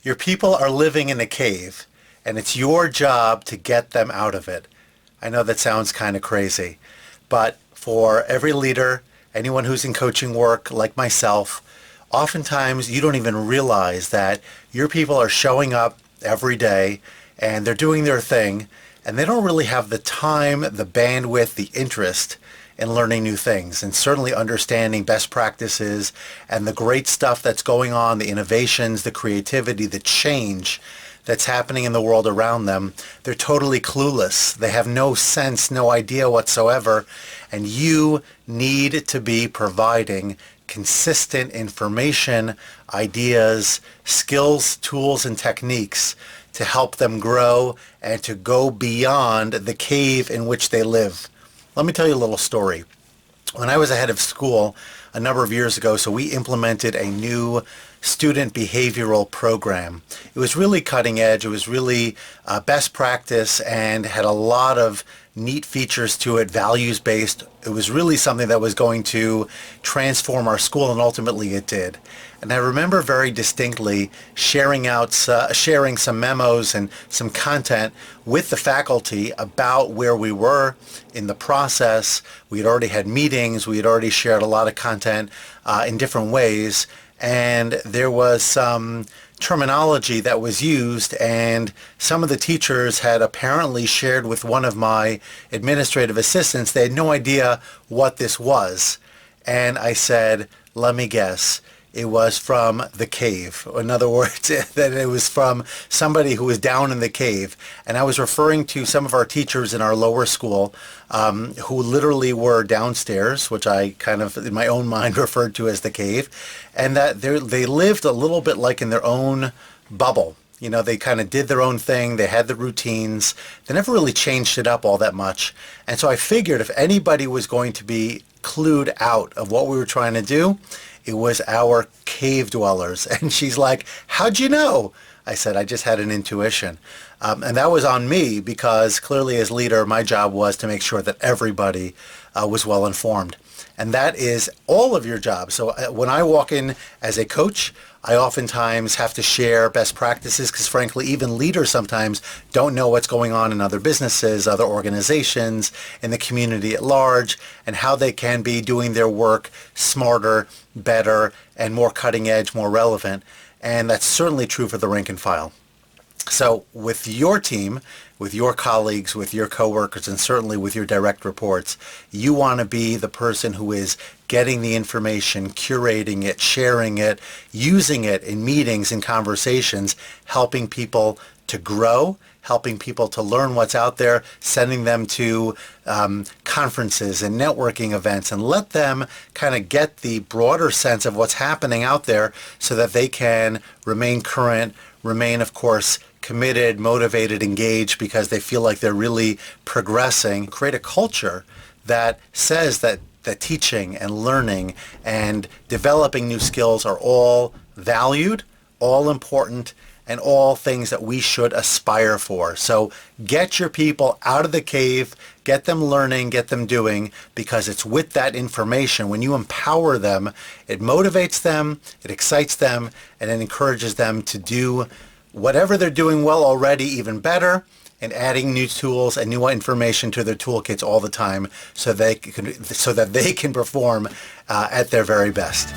Your people are living in a cave, and it's your job to get them out of it. I know that sounds kind of crazy, but for every leader, anyone who's in coaching work like myself, oftentimes you don't even realize that your people are showing up every day and they're doing their thing, and they don't really have the time, the bandwidth, the interest in learning new things, and certainly understanding best practices and the great stuff that's going on, the innovations, the creativity, the change that's happening in the world around them. They're totally clueless. They have no sense, no idea whatsoever, and you need to be providing consistent information, ideas, skills, tools, and techniques to help them grow and to go beyond the cave in which they live. Let me tell you a little story. When I was a head of school a number of years ago, so we implemented a new student behavioral program. It was really cutting edge. It was really best practice and had a lot of neat features to it, values-based. It was really something that was going to transform our school, and ultimately it did. And I remember very distinctly sharing some memos and some content with the faculty about where we were in the process. We had already had meetings. We had already shared a lot of content in different ways. And there was some terminology that was used, and some of the teachers had apparently shared with one of my administrative assistants. They had no idea what this was. And I said, let me guess. It was from the cave. In other words, that it was from somebody who was down in the cave. And I was referring to some of our teachers in our lower school who literally were downstairs, which I kind of, in my own mind, referred to as the cave, and that they lived a little bit like in their own bubble. You know, they kind of did their own thing. They had the routines. They never really changed it up all that much. And so I figured if anybody was going to be clued out of what we were trying to do, it was our cave dwellers. And she's like, how'd you know? I said, I just had an intuition. And that was on me, because clearly as leader, my job was to make sure that everybody was well informed. And that is all of your job. So when I walk in as a coach, I oftentimes have to share best practices, because frankly, even leaders sometimes don't know what's going on in other businesses, other organizations, in the community at large, and how they can be doing their work smarter, better, and more cutting edge, more relevant. And that's certainly true for the rank and file. So with your team, with your colleagues, with your coworkers, and certainly with your direct reports, you want to be the person who is getting the information, curating it, sharing it, using it in meetings and conversations, helping people to grow, helping people to learn what's out there, sending them to conferences and networking events, and let them kind of get the broader sense of what's happening out there so that they can remain current, remain, of course, committed, motivated, engaged, because they feel like they're really progressing. Create a culture that says that teaching and learning and developing new skills are all valued, all important, and all things that we should aspire for. So get your people out of the cave, get them learning, get them doing, because it's with that information, when you empower them, it motivates them, it excites them, and it encourages them to do whatever they're doing well already even better, and adding new tools and new information to their toolkits all the time so that they can perform at their very best.